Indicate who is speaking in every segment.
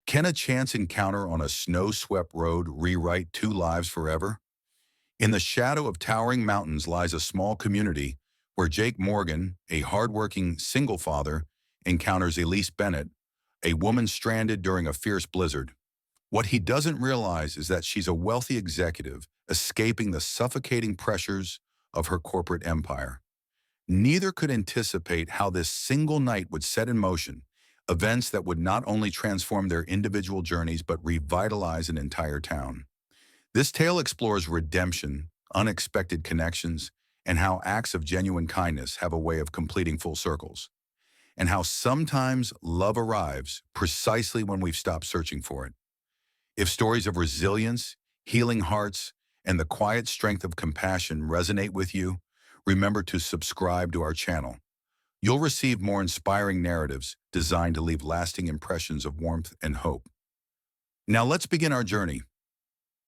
Speaker 1: Can a chance encounter on a snow-swept road rewrite two lives forever? In the shadow of towering mountains lies a small community where Jake Morgan, a hardworking single father, encounters Elise Bennett, a woman stranded during a fierce blizzard. What he doesn't realize is that she's a wealthy executive escaping the suffocating pressures of her corporate empire. Neither could anticipate how this single night would set in motion events that would not only transform their individual journeys but revitalize an entire town. This tale explores redemption, unexpected connections, and how acts of genuine kindness have a way of completing full circles, and how sometimes love arrives precisely when we've stopped searching for it. If stories of resilience, healing hearts, and the quiet strength of compassion resonate with you, remember to subscribe to our channel. You'll receive more inspiring narratives designed to leave lasting impressions of warmth and hope. Now let's begin our journey.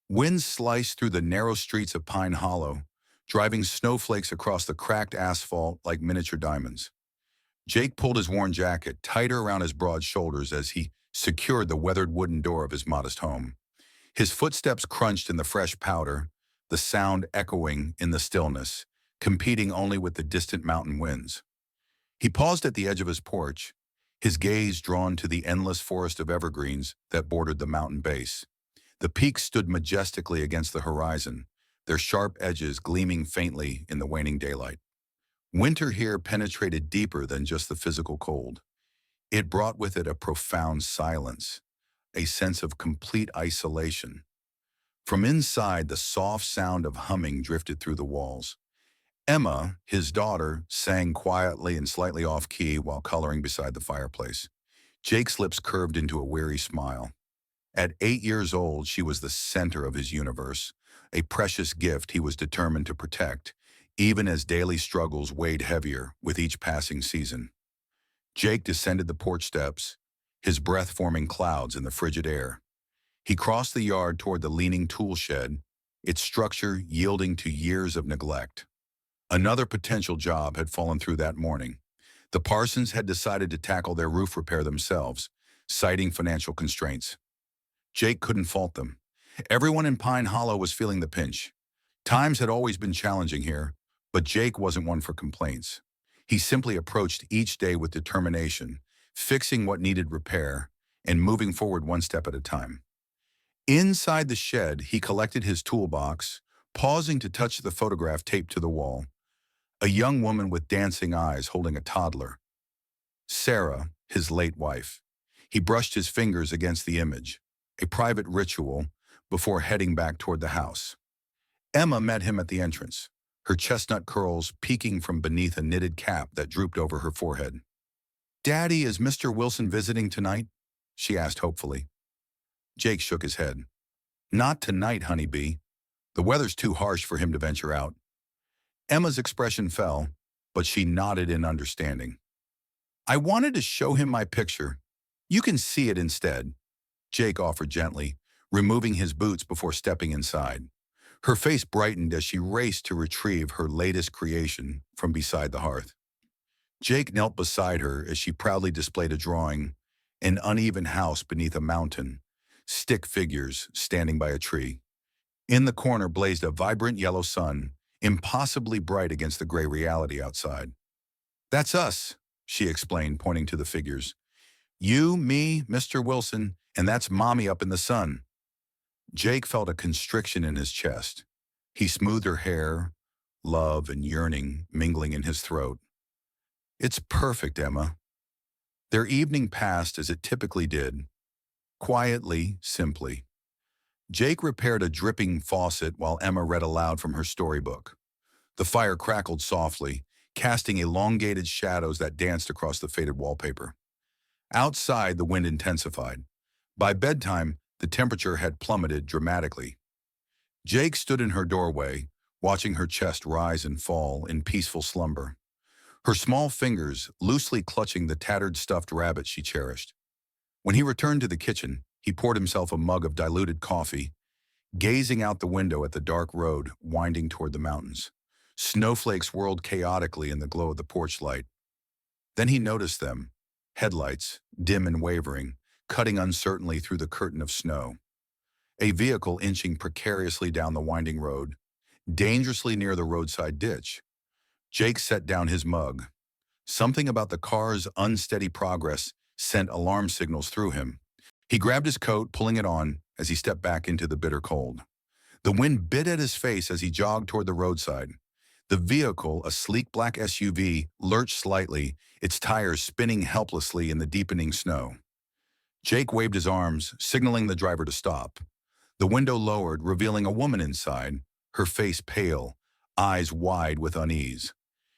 Speaker 1: Winds sliced through the narrow streets of Pine Hollow, driving snowflakes across the cracked asphalt like miniature diamonds. Jake pulled his worn jacket tighter around his broad shoulders as he secured the weathered wooden door of his modest home. His footsteps crunched in the fresh powder, the sound echoing in the stillness, competing only with the distant mountain winds. He paused at the edge of his porch, his gaze drawn to the endless forest of evergreens that bordered the mountain base. The peaks stood majestically against the horizon, their sharp edges gleaming faintly in the waning daylight. Winter here penetrated deeper than just the physical cold. It brought with it a profound silence, a sense of complete isolation. From inside, the soft sound of humming drifted through the walls. Emma, his daughter, sang quietly and slightly off-key while coloring beside the fireplace. Jake's lips curved into a weary smile. At 8 years old, she was the center of his universe, a precious gift he was determined to protect, even as daily struggles weighed heavier with each passing season. Jake descended the porch steps, his breath forming clouds in the frigid air. He crossed the yard toward the leaning tool shed, its structure yielding to years of neglect. Another potential job had fallen through that morning. The Parsons had decided to tackle their roof repair themselves, citing financial constraints. Jake couldn't fault them. Everyone in Pine Hollow was feeling the pinch. Times had always been challenging here, but Jake wasn't one for complaints. He simply approached each day with determination, fixing what needed repair and moving forward one step at a time. Inside the shed, he collected his toolbox, pausing to touch the photograph taped to the wall. A young woman with dancing eyes holding a toddler. Sarah, his late wife. He brushed his fingers against the image, a private ritual, before heading back toward the house. Emma met him at the entrance, her chestnut curls peeking from beneath a knitted cap that drooped over her forehead. "Daddy, is Mr. Wilson visiting tonight?" she asked hopefully. Jake shook his head. "Not tonight, honeybee. The weather's too harsh for him to venture out." Emma's expression fell, but she nodded in understanding. "I wanted to show him my picture. You can see it instead," Jake offered gently, removing his boots before stepping inside. Her face brightened as she raced to retrieve her latest creation from beside the hearth. Jake knelt beside her as she proudly displayed a drawing, an uneven house beneath a mountain, stick figures standing by a tree. In the corner blazed a vibrant yellow sun, impossibly bright against the gray reality outside. "That's us," she explained, pointing to the figures. "You, me, Mr. Wilson, and that's Mommy up in the sun." Jake felt a constriction in his chest. He smoothed her hair, love and yearning mingling in his throat. "It's perfect, Emma." Their evening passed as it typically did, quietly, simply. Jake repaired a dripping faucet while Emma read aloud from her storybook. The fire crackled softly, casting elongated shadows that danced across the faded wallpaper. Outside, the wind intensified. By bedtime, the temperature had plummeted dramatically. Jake stood in her doorway, watching her chest rise and fall in peaceful slumber, her small fingers loosely clutching the tattered stuffed rabbit she cherished. When he returned to the kitchen, he poured himself a mug of diluted coffee, gazing out the window at the dark road winding toward the mountains. Snowflakes whirled chaotically in the glow of the porch light. Then he noticed them, headlights, dim and wavering, cutting uncertainly through the curtain of snow. A vehicle inching precariously down the winding road, dangerously near the roadside ditch. Jake set down his mug. Something about the car's unsteady progress sent alarm signals through him. He grabbed his coat, pulling it on as he stepped back into the bitter cold. The wind bit at his face as he jogged toward the roadside. The vehicle, a sleek black SUV, lurched slightly, its tires spinning helplessly in the deepening snow. Jake waved his arms, signaling the driver to stop. The window lowered, revealing a woman inside, her face pale, eyes wide with unease.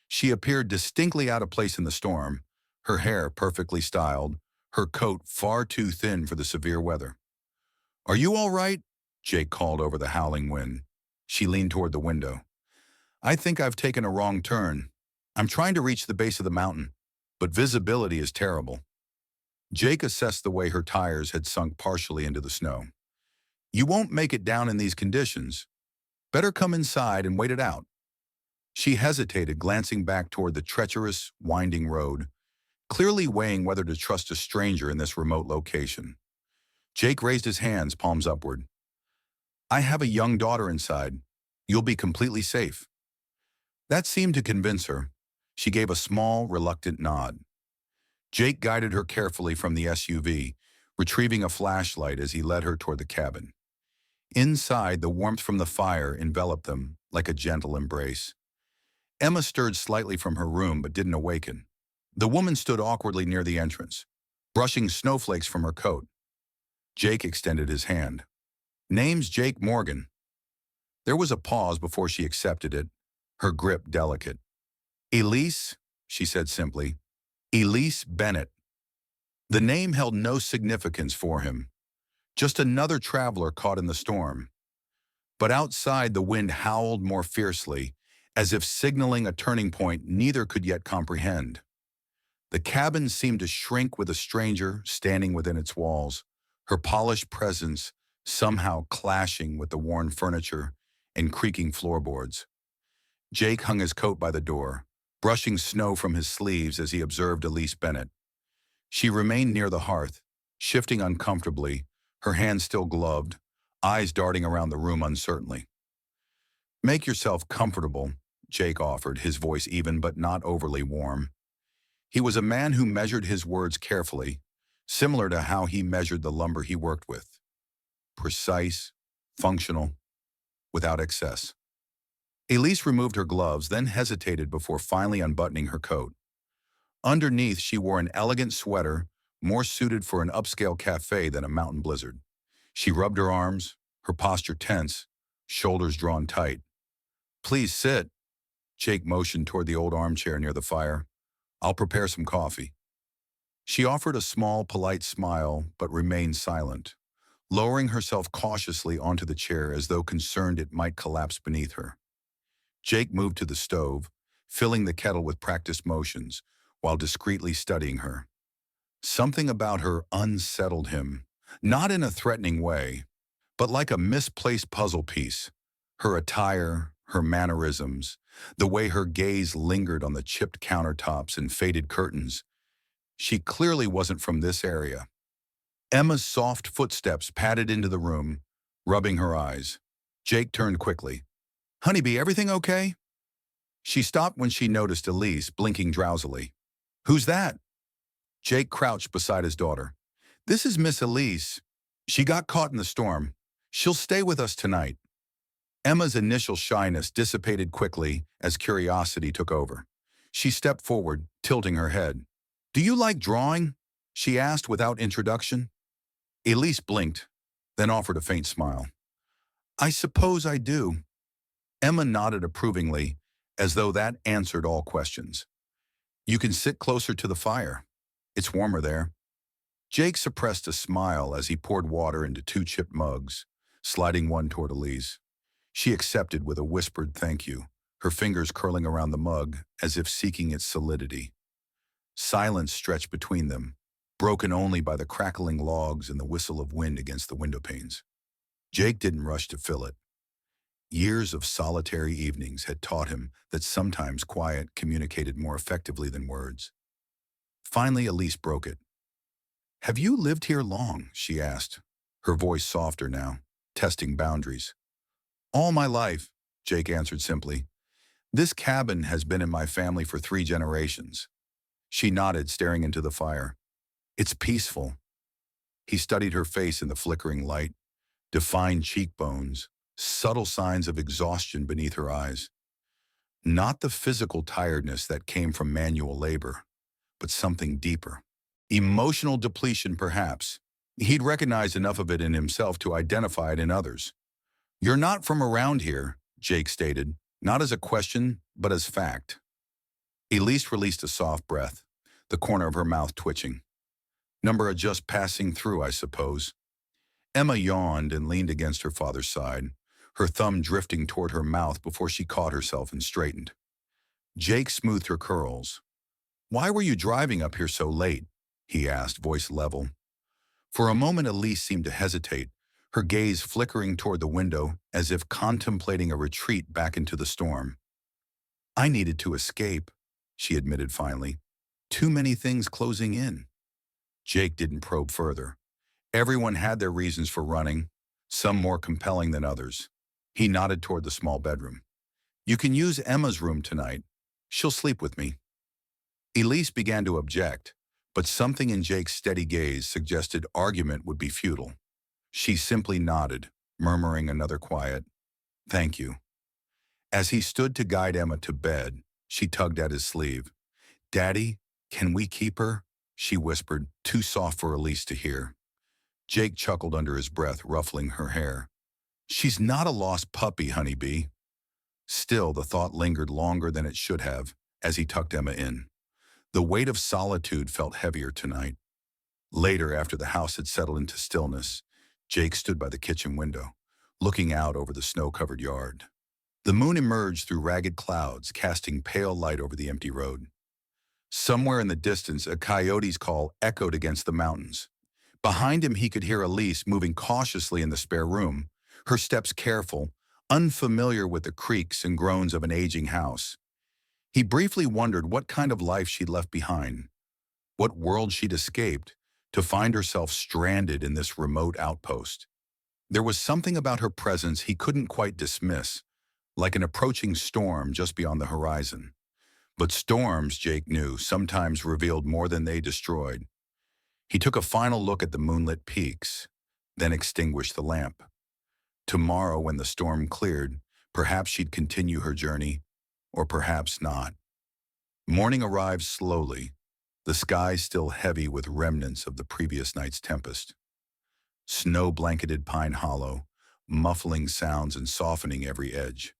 Speaker 1: She appeared distinctly out of place in the storm, her hair perfectly styled, her coat far too thin for the severe weather. "Are you all right?" Jake called over the howling wind. She leaned toward the window. "I think I've taken a wrong turn. I'm trying to reach the base of the mountain, but visibility is terrible." Jake assessed the way her tires had sunk partially into the snow. "You won't make it down in these conditions. Better come inside and wait it out." She hesitated, glancing back toward the treacherous, winding road, clearly weighing whether to trust a stranger in this remote location. Jake raised his hands, palms upward. "I have a young daughter inside. You'll be completely safe." That seemed to convince her. She gave a small, reluctant nod. Jake guided her carefully from the SUV, retrieving a flashlight as he led her toward the cabin. Inside, the warmth from the fire enveloped them like a gentle embrace. Emma stirred slightly from her room but didn't awaken. The woman stood awkwardly near the entrance, brushing snowflakes from her coat. Jake extended his hand. "Name's Jake Morgan." There was a pause before she accepted it, her grip delicate. "Elise," she said simply. "Elise Bennett." The name held no significance for him, just another traveler caught in the storm. But outside, the wind howled more fiercely, as if signaling a turning point neither could yet comprehend. The cabin seemed to shrink with a stranger standing within its walls, her polished presence somehow clashing with the worn furniture and creaking floorboards. Jake hung his coat by the door, brushing snow from his sleeves as he observed Elise Bennett. She remained near the hearth, shifting uncomfortably, her hands still gloved, eyes darting around the room uncertainly. "Make yourself comfortable," Jake offered, his voice even but not overly warm. He was a man who measured his words carefully, similar to how he measured the lumber he worked with. Precise, functional, without excess. Elise removed her gloves, then hesitated before finally unbuttoning her coat. Underneath, she wore an elegant sweater, more suited for an upscale cafe than a mountain blizzard. She rubbed her arms, her posture tense, shoulders drawn tight. "Please sit." Jake motioned toward the old armchair near the fire. "I'll prepare some coffee." She offered a small, polite smile, but remained silent, lowering herself cautiously onto the chair as though concerned it might collapse beneath her. Jake moved to the stove, filling the kettle with practiced motions, while discreetly studying her. Something about her unsettled him, not in a threatening way, but like a misplaced puzzle piece. Her attire, her mannerisms, the way her gaze lingered on the chipped countertops and faded curtains. She clearly wasn't from this area. Emma's soft footsteps padded into the room, rubbing her eyes. Jake turned quickly. "Honeybee, everything okay?" She stopped when she noticed Elise blinking drowsily. "Who's that?" Jake crouched beside his daughter. "This is Miss Elise. She got caught in the storm. She'll stay with us tonight." Emma's initial shyness dissipated quickly as curiosity took over. She stepped forward, tilting her head. "Do you like drawing?" she asked without introduction. Elise blinked, then offered a faint smile. "I suppose I do." Emma nodded approvingly, as though that answered all questions. "You can sit closer to the fire. It's warmer there." Jake suppressed a smile as he poured water into two chipped mugs, sliding one toward Elise. She accepted with a whispered thank you, her fingers curling around the mug as if seeking its solidity. Silence stretched between them, broken only by the crackling logs and the whistle of wind against the window panes. Jake didn't rush to fill it. Years of solitary evenings had taught him that sometimes quiet communicated more effectively than words. Finally, Elise broke it. "Have you lived here long?" she asked, her voice softer now, testing boundaries. "All my life," Jake answered simply. "This cabin has been in my family for 3 generations." She nodded, staring into the fire. "It's peaceful." He studied her face in the flickering light, defined cheekbones, subtle signs of exhaustion beneath her eyes. Not the physical tiredness that came from manual labor, but something deeper. Emotional depletion, perhaps. He'd recognized enough of it in himself to identify it in others. "You're not from around here," Jake stated, not as a question, but as fact. Elise released a soft breath, the corner of her mouth twitching. "Number of just passing through, I suppose." Emma yawned and leaned against her father's side, her thumb drifting toward her mouth before she caught herself and straightened. Jake smoothed her curls. "Why were you driving up here so late?" he asked, voice level. For a moment, Elise seemed to hesitate, her gaze flickering toward the window as if contemplating a retreat back into the storm. "I needed to escape," she admitted finally. "Too many things closing in." Jake didn't probe further. Everyone had their reasons for running, some more compelling than others. He nodded toward the small bedroom. "You can use Emma's room tonight. She'll sleep with me." Elise began to object, but something in Jake's steady gaze suggested argument would be futile. She simply nodded, murmuring another quiet, "Thank you." As he stood to guide Emma to bed, she tugged at his sleeve. "Daddy, can we keep her?" she whispered, too soft for Elise to hear. Jake chuckled under his breath, ruffling her hair. "She's not a lost puppy, honeybee." Still, the thought lingered longer than it should have as he tucked Emma in. The weight of solitude felt heavier tonight. Later, after the house had settled into stillness, Jake stood by the kitchen window, looking out over the snow-covered yard. The moon emerged through ragged clouds, casting pale light over the empty road. Somewhere in the distance, a coyote's call echoed against the mountains. Behind him, he could hear Elise moving cautiously in the spare room, her steps careful, unfamiliar with the creaks and groans of an aging house. He briefly wondered what kind of life she'd left behind, what world she'd escaped, to find herself stranded in this remote outpost. There was something about her presence he couldn't quite dismiss, like an approaching storm just beyond the horizon. But storms, Jake knew, sometimes revealed more than they destroyed. He took a final look at the moonlit peaks, then extinguished the lamp. Tomorrow, when the storm cleared, perhaps she'd continue her journey, or perhaps not. Morning arrived slowly, the sky still heavy with remnants of the previous night's tempest. Snow blanketed Pine Hollow, muffling sounds and softening every edge.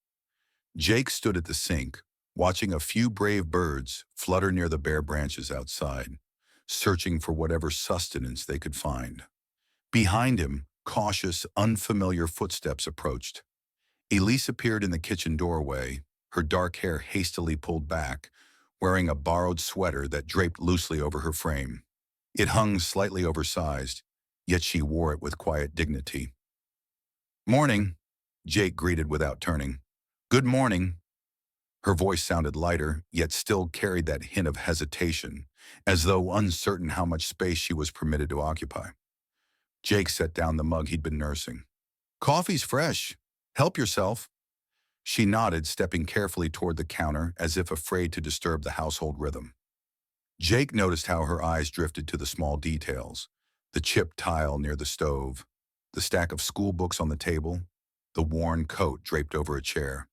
Speaker 1: Jake stood at the sink, watching a few brave birds flutter near the bare branches outside, searching for whatever sustenance they could find. Behind him, cautious, unfamiliar footsteps approached. Elise appeared in the kitchen doorway, her dark hair hastily pulled back, wearing a borrowed sweater that draped loosely over her frame. It hung slightly oversized, yet she wore it with quiet dignity. "Morning," Jake greeted without turning. "Good morning." Her voice sounded lighter, yet still carried that hint of hesitation, as though uncertain how much space she was permitted to occupy. Jake set down the mug he'd been nursing. "Coffee's fresh. Help yourself." She nodded, stepping carefully toward the counter as if afraid to disturb the household rhythm. Jake noticed how her eyes drifted to the small details, the chipped tile near the stove, the stack of school books on the table, the worn coat draped over a chair.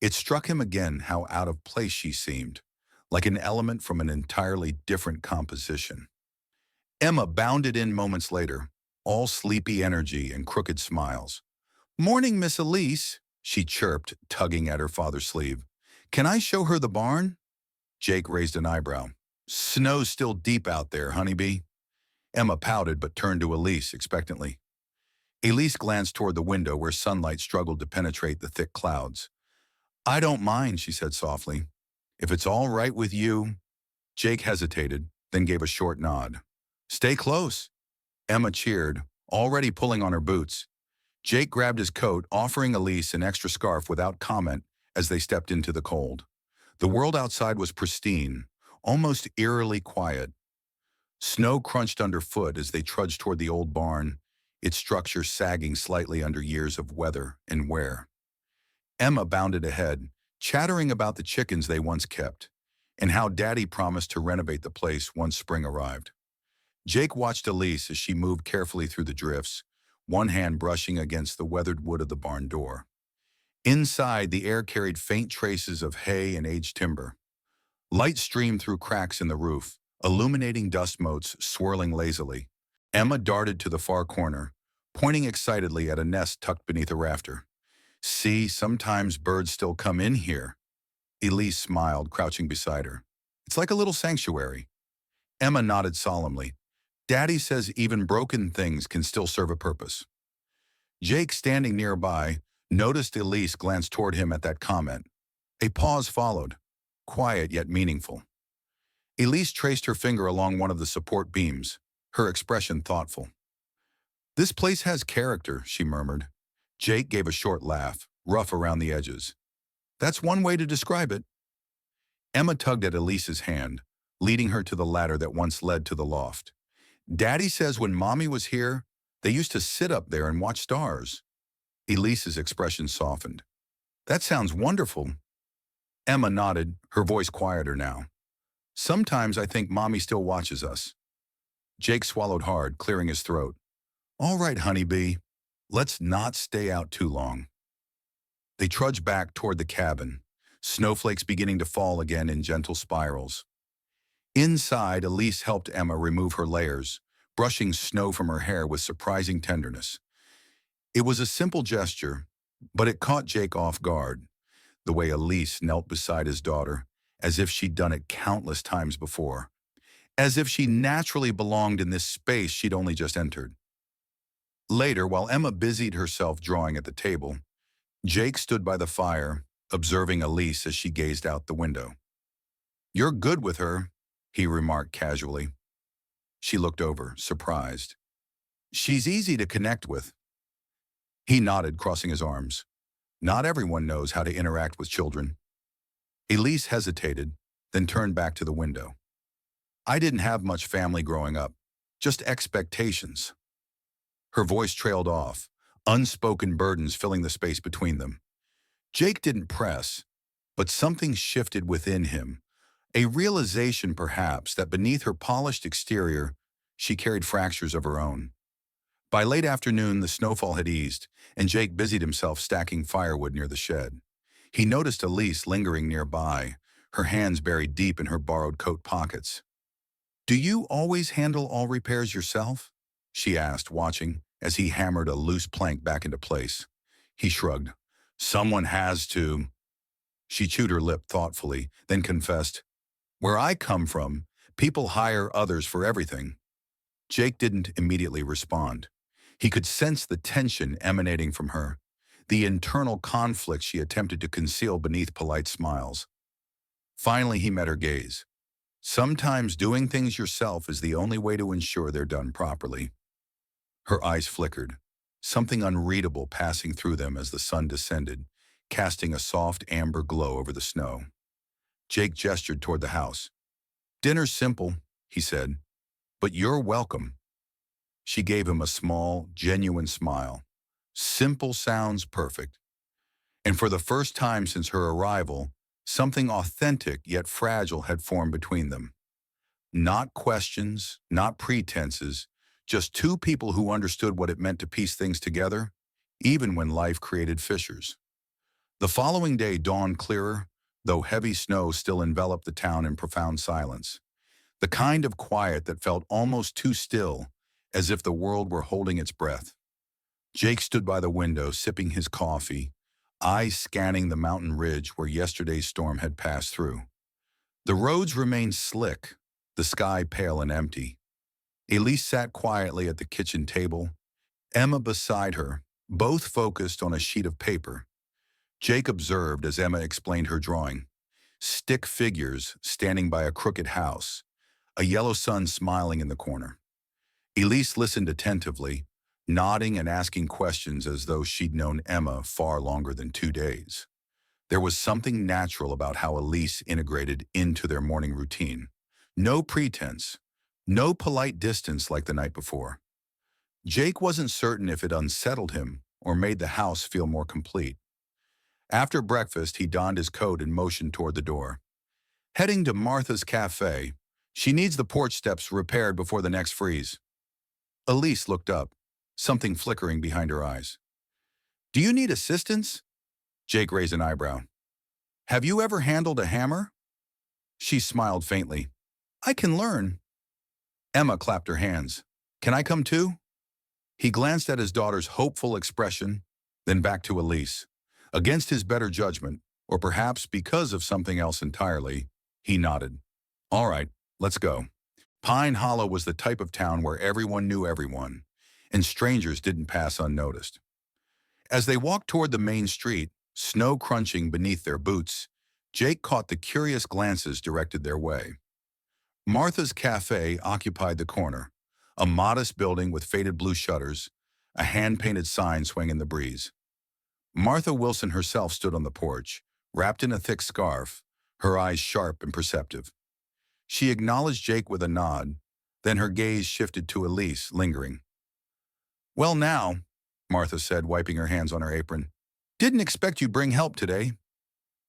Speaker 1: It struck him again how out of place she seemed, like an element from an entirely different composition. Emma bounded in moments later, all sleepy energy and crooked smiles. "Morning, Miss Elise," she chirped, tugging at her father's sleeve. "Can I show her the barn?" Jake raised an eyebrow. "Snow's still deep out there, honeybee." Emma pouted but turned to Elise expectantly. Elise glanced toward the window where sunlight struggled to penetrate the thick clouds. "I don't mind," she said softly. "If it's all right with you." Jake hesitated, then gave a short nod. "Stay close." Emma cheered, already pulling on her boots. Jake grabbed his coat, offering Elise an extra scarf without comment as they stepped into the cold. The world outside was pristine, almost eerily quiet. Snow crunched underfoot as they trudged toward the old barn, its structure sagging slightly under years of weather and wear. Emma bounded ahead, chattering about the chickens they once kept, and how Daddy promised to renovate the place once spring arrived. Jake watched Elise as she moved carefully through the drifts, one hand brushing against the weathered wood of the barn door. Inside, the air carried faint traces of hay and aged timber. Light streamed through cracks in the roof, illuminating dust motes swirling lazily. Emma darted to the far corner, pointing excitedly at a nest tucked beneath a rafter. "See, sometimes birds still come in here." Elise smiled, crouching beside her. "It's like a little sanctuary." Emma nodded solemnly. "Daddy says even broken things can still serve a purpose." Jake, standing nearby, noticed Elise glance toward him at that comment. A pause followed, quiet yet meaningful. Elise traced her finger along one of the support beams, her expression thoughtful. "This place has character," she murmured. Jake gave a short laugh, rough around the edges. "That's one way to describe it." Emma tugged at Elise's hand, leading her to the ladder that once led to the loft. "Daddy says when Mommy was here, they used to sit up there and watch stars." Elise's expression softened. "That sounds wonderful." Emma nodded, her voice quieter now. "Sometimes I think Mommy still watches us." Jake swallowed hard, clearing his throat. "All right, honeybee. Let's not stay out too long." They trudged back toward the cabin, snowflakes beginning to fall again in gentle spirals. Inside, Elise helped Emma remove her layers, brushing snow from her hair with surprising tenderness. It was a simple gesture, but it caught Jake off guard, the way Elise knelt beside his daughter, as if she'd done it countless times before, as if she naturally belonged in this space she'd only just entered. Later, while Emma busied herself drawing at the table, Jake stood by the fire, observing Elise as she gazed out the window. "You're good with her," he remarked casually. She looked over, surprised. "She's easy to connect with." He nodded, crossing his arms. "Not everyone knows how to interact with children." Elise hesitated, then turned back to the window. "I didn't have much family growing up, just expectations." Her voice trailed off, unspoken burdens filling the space between them. Jake didn't press, but something shifted within him, a realization perhaps that beneath her polished exterior, she carried fractures of her own. By late afternoon, the snowfall had eased, and Jake busied himself stacking firewood near the shed. He noticed Elise lingering nearby, her hands buried deep in her borrowed coat pockets. "Do you always handle all repairs yourself?" she asked, watching as he hammered a loose plank back into place. He shrugged. "Someone has to." She chewed her lip thoughtfully, then confessed, "Where I come from, people hire others for everything." Jake didn't immediately respond. He could sense the tension emanating from her, the internal conflict she attempted to conceal beneath polite smiles. Finally, he met her gaze. "Sometimes doing things yourself is the only way to ensure they're done properly." Her eyes flickered, something unreadable passing through them as the sun descended, casting a soft amber glow over the snow. Jake gestured toward the house. "Dinner's simple," he said, "but you're welcome." She gave him a small, genuine smile. Simple sounds perfect. And for the first time since her arrival, something authentic yet fragile had formed between them. Not questions, not pretenses, just two people who understood what it meant to piece things together, even when life created fissures. The following day dawned clearer, though heavy snow still enveloped the town in profound silence. The kind of quiet that felt almost too still, as if the world were holding its breath. Jake stood by the window, sipping his coffee, eyes scanning the mountain ridge where yesterday's storm had passed through. The roads remained slick, the sky pale and empty. Elise sat quietly at the kitchen table, Emma beside her, both focused on a sheet of paper. Jake observed as Emma explained her drawing. Stick figures standing by a crooked house, a yellow sun smiling in the corner. Elise listened attentively, nodding and asking questions as though she'd known Emma far longer than 2 days. There was something natural about how Elise integrated into their morning routine. No pretense, No polite distance like the night before. Jake wasn't certain if it unsettled him or made the house feel more complete. After breakfast, he donned his coat and motioned toward the door. Heading to Martha's cafe, she needs the porch steps repaired before the next freeze. Elise looked up, something flickering behind her eyes. Do you need assistance? Jake raised an eyebrow. Have you ever handled a hammer? She smiled faintly. I can learn. Emma clapped her hands. Can I come too? He glanced at his daughter's hopeful expression, then back to Elise. Against his better judgment, or perhaps because of something else entirely, he nodded. All right, let's go. Pine Hollow was the type of town where everyone knew everyone, and strangers didn't pass unnoticed. As they walked toward the main street, snow crunching beneath their boots, Jake caught the curious glances directed their way. Martha's Cafe occupied the corner, a modest building with faded blue shutters, a hand-painted sign swinging in the breeze. Martha Wilson herself stood on the porch, wrapped in a thick scarf, her eyes sharp and perceptive. She acknowledged Jake with a nod, then her gaze shifted to Elise, lingering. Well now, Martha said, wiping her hands on her apron. Didn't expect you'd bring help today.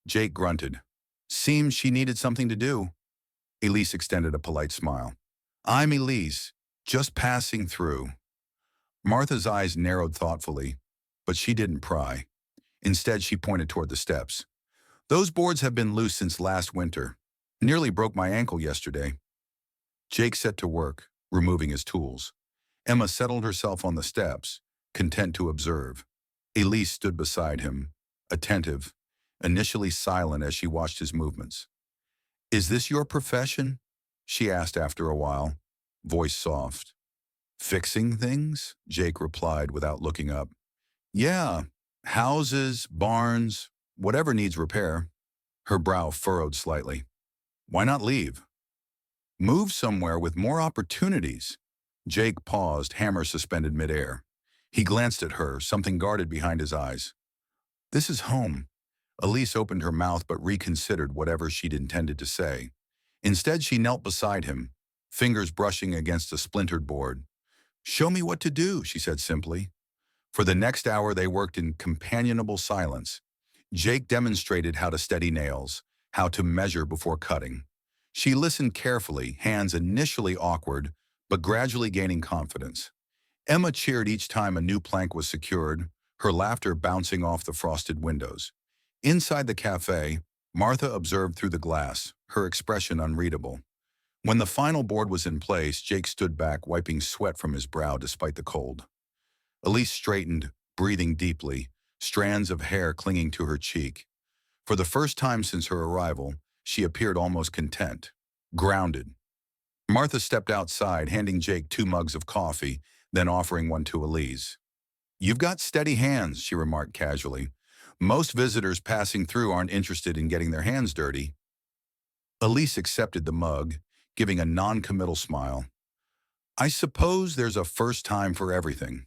Speaker 1: Jake grunted. Seems she needed something to do. Elise extended a polite smile. I'm Elise, just passing through. Martha's eyes narrowed thoughtfully, but she didn't pry. Instead, she pointed toward the steps. Those boards have been loose since last winter. Nearly broke my ankle yesterday. Jake set to work, removing his tools. Emma settled herself on the steps, content to observe. Elise stood beside him, attentive, initially silent as she watched his movements. Is this your profession? She asked after a while, voice soft. Fixing things? Jake replied without looking up. Yeah, houses, barns, whatever needs repair. Her brow furrowed slightly. Why not leave? Move somewhere with more opportunities. Jake paused, hammer suspended midair. He glanced at her, something guarded behind his eyes. This is home. Elise opened her mouth but reconsidered whatever she'd intended to say. Instead, she knelt beside him, fingers brushing against a splintered board. Show me what to do, she said simply. For the next hour, they worked in companionable silence. Jake demonstrated how to steady nails, how to measure before cutting. She listened carefully, hands initially awkward, but gradually gaining confidence. Emma cheered each time a new plank was secured, her laughter bouncing off the frosted windows. Inside the cafe, Martha observed through the glass, her expression unreadable. When the final board was in place, Jake stood back, wiping sweat from his brow despite the cold. Elise straightened, breathing deeply, strands of hair clinging to her cheek. For the first time since her arrival, she appeared almost content, grounded. Martha stepped outside, handing Jake 2 mugs of coffee, then offering one to Elise. You've got steady hands, she remarked casually. Most visitors passing through aren't interested in getting their hands dirty. Elise accepted the mug, giving a non-committal smile. I suppose there's a first time for everything.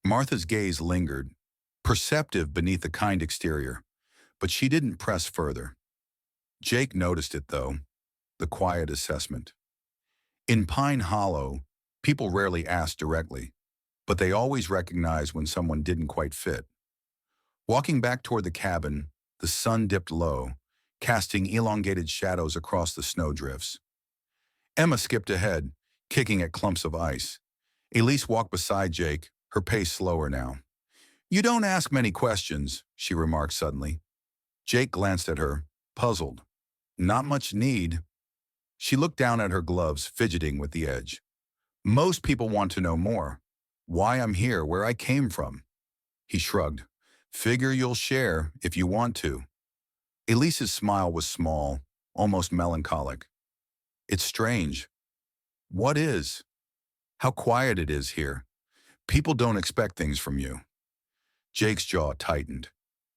Speaker 1: Martha's gaze lingered, perceptive beneath the kind exterior, but she didn't press further. Jake noticed it, though, the quiet assessment. In Pine Hollow, people rarely asked directly, but they always recognized when someone didn't quite fit. Walking back toward the cabin, the sun dipped low, casting elongated shadows across the snowdrifts. Emma skipped ahead, kicking at clumps of ice. Elise walked beside Jake, her pace slower now. You don't ask many questions, she remarked suddenly. Jake glanced at her, puzzled. Not much need. She looked down at her gloves, fidgeting with the edge. Most people want to know more. Why I'm here, where I came from. He shrugged. Figure you'll share if you want to. Elise's smile was small, almost melancholic. It's strange. What is? How quiet it is here. People don't expect things from you. Jake's jaw tightened.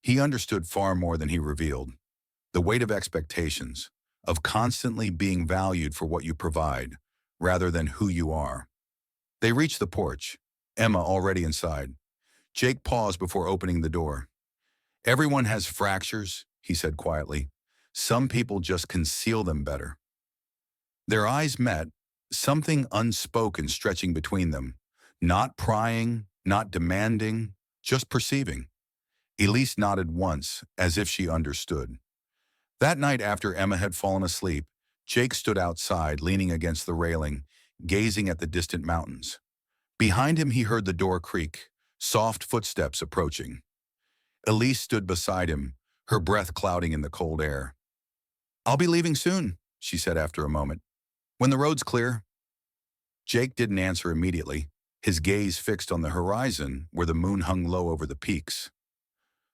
Speaker 1: He understood far more than he revealed. The weight of expectations, of constantly being valued for what you provide, rather than who you are. They reached the porch, Emma already inside. Jake paused before opening the door. Everyone has fractures, he said quietly. Some people just conceal them better. Their eyes met, something unspoken stretching between them, not prying, not demanding, just perceiving. Elise nodded once, as if she understood. That night after Emma had fallen asleep, Jake stood outside, leaning against the railing, gazing at the distant mountains. Behind him he heard the door creak, soft footsteps approaching. Elise stood beside him, her breath clouding in the cold air. "I'll be leaving soon," she said after a moment. "When the road's clear." Jake didn't answer immediately, his gaze fixed on the horizon where the moon hung low over the peaks.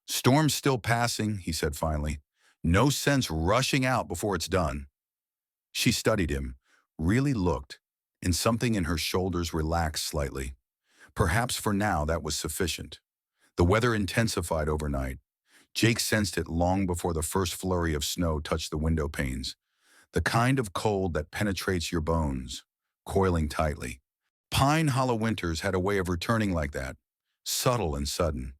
Speaker 1: "Storm's still passing," he said finally. "No sense rushing out before it's done." She studied him, really looked, and something in her shoulders relaxed slightly. Perhaps for now that was sufficient. The weather intensified overnight. Jake sensed it long before the first flurry of snow touched the window panes. The kind of cold that penetrates your bones, coiling tightly. Pine Hollow winters had a way of returning like that, subtle and sudden.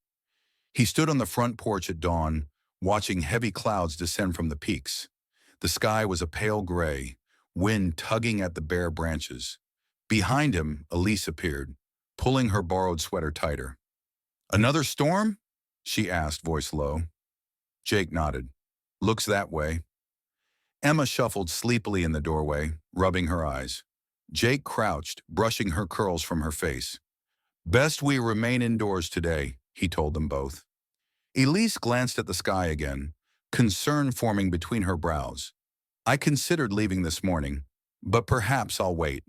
Speaker 1: He stood on the front porch at dawn, watching heavy clouds descend from the peaks. The sky was a pale gray, wind tugging at the bare branches. Behind him, Elise appeared, pulling her borrowed sweater tighter. "Another storm?" she asked, voice low. Jake nodded. "Looks that way." Emma shuffled sleepily in the doorway, rubbing her eyes. Jake crouched, brushing her curls from her face. "Best we remain indoors today," he told them both. Elise glanced at the sky again, concern forming between her brows. "I considered leaving this morning, but perhaps I'll wait."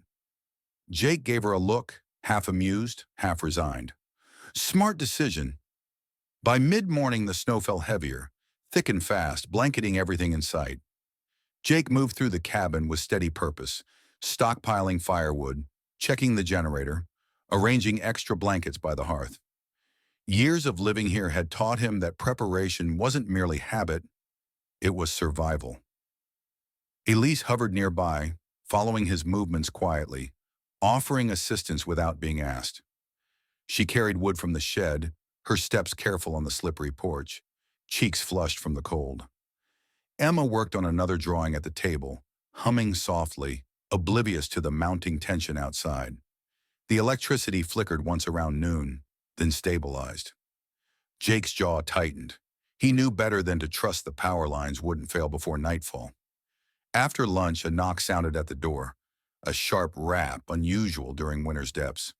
Speaker 1: Jake gave her a look, half amused, half resigned. Smart decision. By mid-morning the snow fell heavier, thick and fast, blanketing everything in sight. Jake moved through the cabin with steady purpose, stockpiling firewood, checking the generator, arranging extra blankets by the hearth. Years of living here had taught him that preparation wasn't merely habit, it was survival. Elise hovered nearby, following his movements quietly, offering assistance without being asked. She carried wood from the shed, her steps careful on the slippery porch, cheeks flushed from the cold. Emma worked on another drawing at the table, humming softly, oblivious to the mounting tension outside. The electricity flickered once around noon, then stabilized. Jake's jaw tightened. He knew better than to trust the power lines wouldn't fail before nightfall. After lunch, a knock sounded at the door, a sharp rap unusual during winter's depths.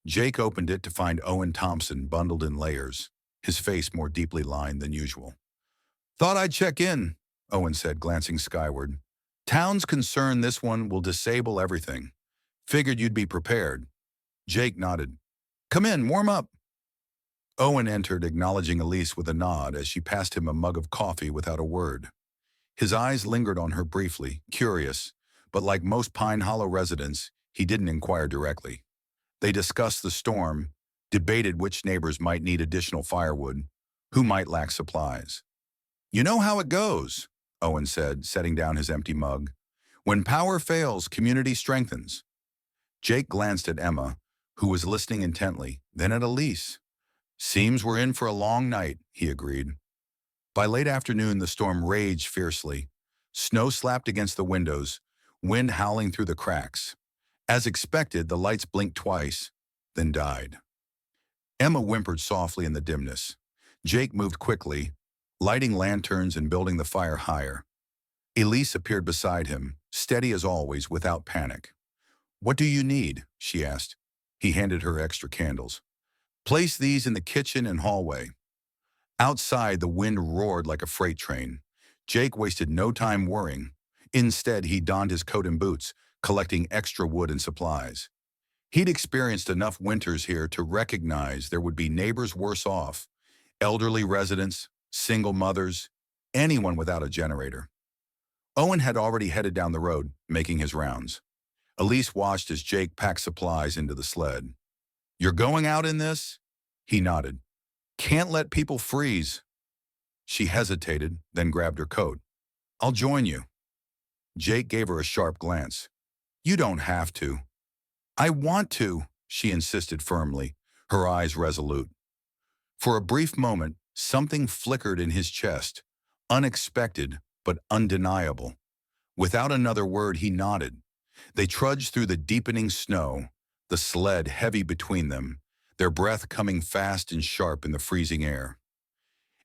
Speaker 1: Jake opened it to find Owen Thompson bundled in layers, his face more deeply lined than usual. "Thought I'd check in," Owen said, glancing skyward. "Town's concerned this one will disable everything. Figured you'd be prepared." Jake nodded. "Come in, warm up." Owen entered, acknowledging Elise with a nod as she passed him a mug of coffee without a word. His eyes lingered on her briefly, curious, but like most Pine Hollow residents, he didn't inquire directly. They discussed the storm, debated which neighbors might need additional firewood, who might lack supplies. "You know how it goes," Owen said, setting down his empty mug. "When power fails, community strengthens." Jake glanced at Emma, who was listening intently, then at Elise. "Seems we're in for a long night," he agreed. By late afternoon, the storm raged fiercely. Snow slapped against the windows, wind howling through the cracks. As expected, the lights blinked twice, then died. Emma whimpered softly in the dimness. Jake moved quickly, lighting lanterns and building the fire higher. Elise appeared beside him, steady as always, without panic. "What do you need?" she asked. He handed her extra candles. "Place these in the kitchen and hallway." Outside, the wind roared like a freight train. Jake wasted no time worrying. Instead, he donned his coat and boots, collecting extra wood and supplies. He'd experienced enough winters here to recognize there would be neighbors worse off, elderly residents, single mothers, anyone without a generator. Owen had already headed down the road, making his rounds. Elise watched as Jake packed supplies into the sled. "You're going out in this?" He nodded. "Can't let people freeze." She hesitated, then grabbed her coat. "I'll join you." Jake gave her a sharp glance. "You don't have to." "I want to," she insisted firmly, her eyes resolute. For a brief moment, something flickered in his chest, unexpected but undeniable. Without another word, he nodded. They trudged through the deepening snow, the sled heavy between them, their breath coming fast and sharp in the freezing air.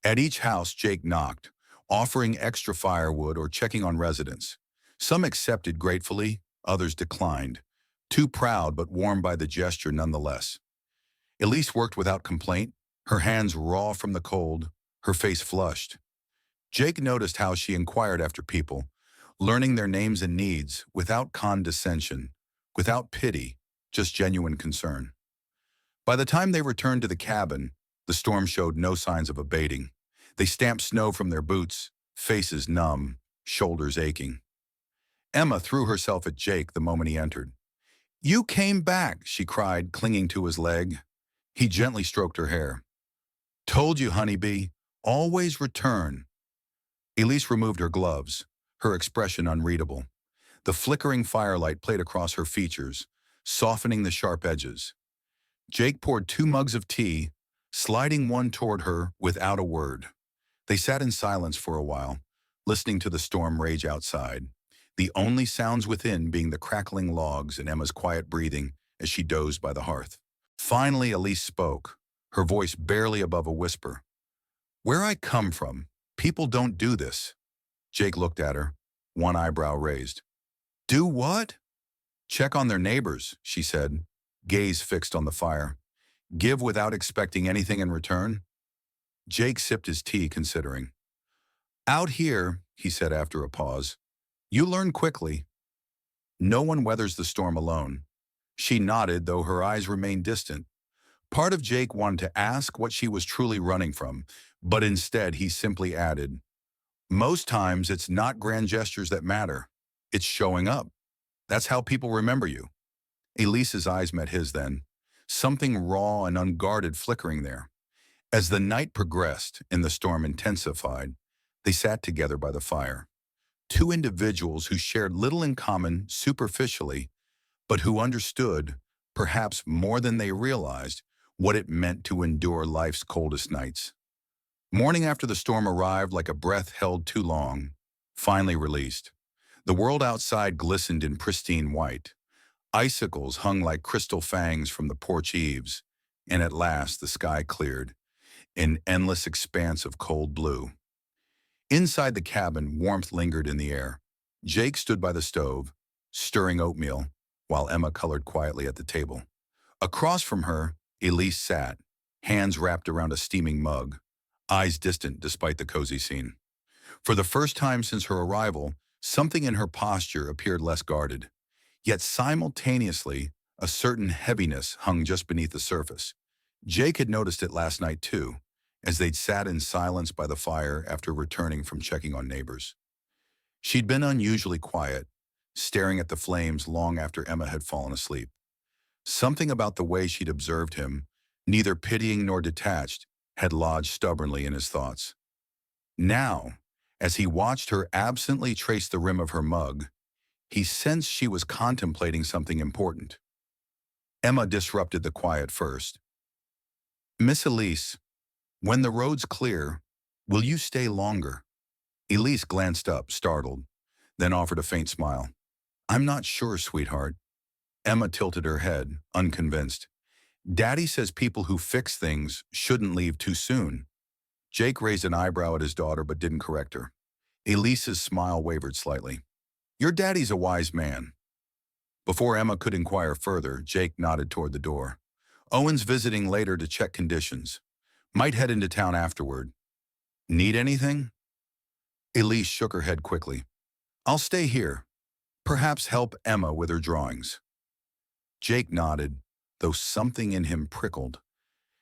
Speaker 1: At each house, Jake knocked, offering extra firewood or checking on residents. Some accepted gratefully, others declined, too proud but warmed by the gesture nonetheless. Elise worked without complaint, her hands raw from the cold, her face flushed. Jake noticed how she inquired after people, learning their names and needs without condescension, without pity, just genuine concern. By the time they returned to the cabin, the storm showed no signs of abating. They stamped snow from their boots, faces numb, shoulders aching. Emma threw herself at Jake the moment he entered. "You came back," she cried, clinging to his leg. He gently stroked her hair. "Told you, honeybee, always return." Elise removed her gloves, her expression unreadable. The flickering firelight played across her features, softening the sharp edges. Jake poured 2 mugs of tea, sliding one toward her without a word. They sat in silence for a while, listening to the storm rage outside, the only sounds within being the crackling logs and Emma's quiet breathing as she dozed by the hearth. Finally, Elise spoke, her voice barely above a whisper. "Where I come from, people don't do this." Jake looked at her, one eyebrow raised. "Do what?" "Check on their neighbors," she said, gaze fixed on the fire. "Give without expecting anything in return." Jake sipped his tea, considering. "Out here," he said after a pause, "you learn quickly. No one weathers the storm alone." She nodded, though her eyes remained distant. Part of Jake wanted to ask what she was truly running from, but instead he simply added, "Most times it's not grand gestures that matter. It's showing up. That's how people remember you." Elise's eyes met his then, something raw and unguarded flickering there. As the night progressed and the storm intensified, they sat together by the fire. 2 individuals who shared little in common superficially, but who understood, perhaps more than they realized, what it meant to endure life's coldest nights. Morning after the storm arrived like a breath held too long, finally released. The world outside glistened in pristine white. Icicles hung like crystal fangs from the porch eaves, and at last the sky cleared, an endless expanse of cold blue. Inside the cabin, warmth lingered in the air. Jake stood by the stove, stirring oatmeal, while Emma colored quietly at the table. Across from her, Elise sat, hands wrapped around a steaming mug, eyes distant despite the cozy scene. For the first time since her arrival, something in her posture appeared less guarded. Yet simultaneously, a certain heaviness hung just beneath the surface. Jake had noticed it last night too, as they'd sat in silence by the fire after returning from checking on neighbors. She'd been unusually quiet, staring at the flames long after Emma had fallen asleep. Something about the way she'd observed him, neither pitying nor detached, had lodged stubbornly in his thoughts. Now, as he watched her absently trace the rim of her mug, he sensed she was contemplating something important. Emma disrupted the quiet first. "Miss Elise, when the road's clear, will you stay longer?" Elise glanced up, startled, then offered a faint smile. "I'm not sure, sweetheart." Emma tilted her head, unconvinced. "Daddy says people who fix things shouldn't leave too soon." Jake raised an eyebrow at his daughter but didn't correct her. Elise's smile wavered slightly. "Your daddy's a wise man." Before Emma could inquire further, Jake nodded toward the door. "Owen's visiting later to check conditions. Might head into town afterward. Need anything?" Elise shook her head quickly. "I'll stay here. Perhaps help Emma with her drawings." Jake nodded, though something in him prickled,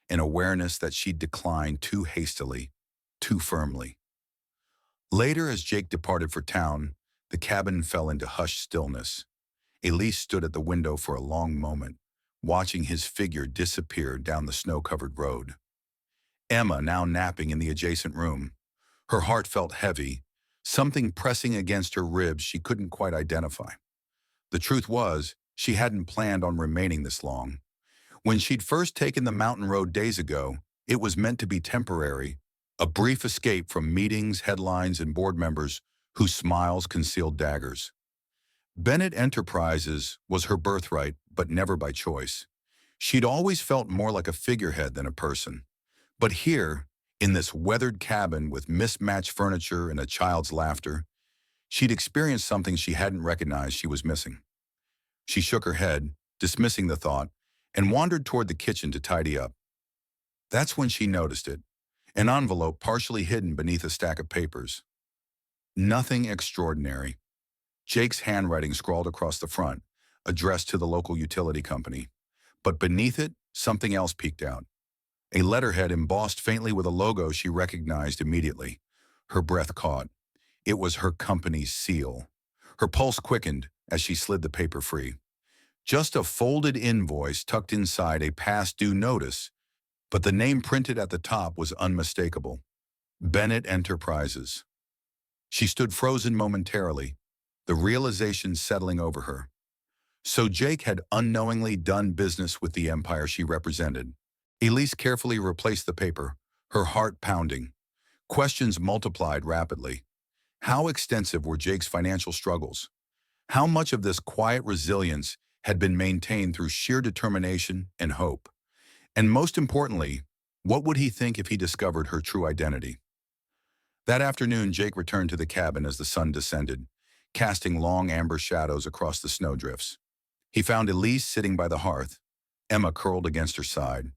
Speaker 1: an awareness that she'd declined too hastily, too firmly. Later, as Jake departed for town, the cabin fell into hushed stillness. Elise stood at the window for a long moment, watching his figure disappear down the snow-covered road. Emma, now napping in the adjacent room. Her heart felt heavy, something pressing against her ribs she couldn't quite identify. The truth was, she hadn't planned on remaining this long. When she'd first taken the mountain road days ago, it was meant to be temporary, a brief escape from meetings, headlines, and board members whose smiles concealed daggers. Bennett Enterprises was her birthright, but never by choice. She'd always felt more like a figurehead than a person. But here, in this weathered cabin with mismatched furniture and a child's laughter, she'd experienced something she hadn't recognized she was missing. She shook her head, dismissing the thought, and wandered toward the kitchen to tidy up. That's when she noticed it, an envelope partially hidden beneath a stack of papers. Nothing extraordinary. Jake's handwriting scrawled across the front, addressed to the local utility company. But beneath it, something else peeked out. A letterhead embossed faintly with a logo she recognized immediately. Her breath caught. It was her company's seal. Her pulse quickened as she slid the paper free. Just a folded invoice tucked inside a past due notice, but the name printed at the top was unmistakable. Bennett Enterprises. She stood frozen momentarily, the realization settling over her. So Jake had unknowingly done business with the empire she represented. Elise carefully replaced the paper, her heart pounding. Questions multiplied rapidly. How extensive were Jake's financial struggles? How much of this quiet resilience had been maintained through sheer determination and hope? And most importantly, what would he think if he discovered her true identity? That afternoon, Jake returned to the cabin as the sun descended, casting long amber shadows across the snowdrifts. He found Elise sitting by the hearth, Emma curled against her side,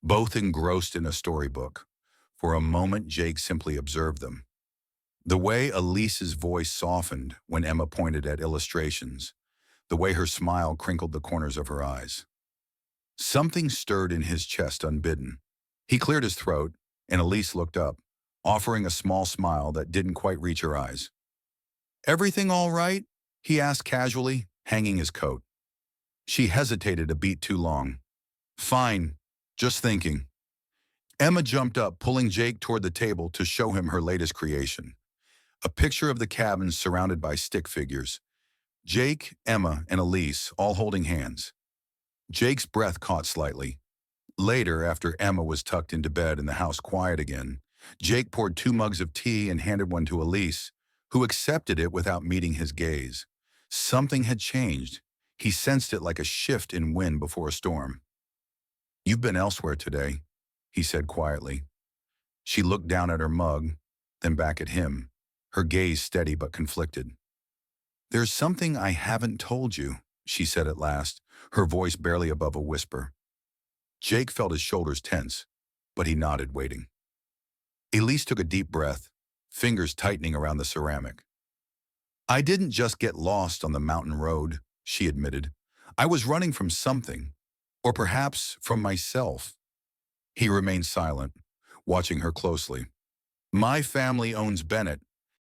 Speaker 1: both engrossed in a storybook. For a moment, Jake simply observed them. The way Elise's voice softened when Emma pointed at illustrations, the way her smile crinkled the corners of her eyes. Something stirred in his chest unbidden. He cleared his throat, and Elise looked up, offering a small smile that didn't quite reach her eyes. "Everything all right?" he asked casually, hanging his coat. She hesitated a beat too long. "Fine, just thinking." Emma jumped up, pulling Jake toward the table to show him her latest creation. A picture of the cabin surrounded by stick figures. Jake, Emma, and Elise all holding hands. Jake's breath caught slightly. Later, after Emma was tucked into bed and the house quiet again, Jake poured 2 mugs of tea and handed one to Elise, who accepted it without meeting his gaze. Something had changed. He sensed it like a shift in wind before a storm. "You've been elsewhere today," he said quietly. She looked down at her mug, then back at him, her gaze steady but conflicted. "There's something I haven't told you," she said at last, her voice barely above a whisper. Jake felt his shoulders tense, but he nodded, waiting. Elise took a deep breath, fingers tightening around the ceramic. "I didn't just get lost on the mountain road," she admitted. "I was running from something, or perhaps from myself." He remained silent, watching her closely. "My family owns Bennett,"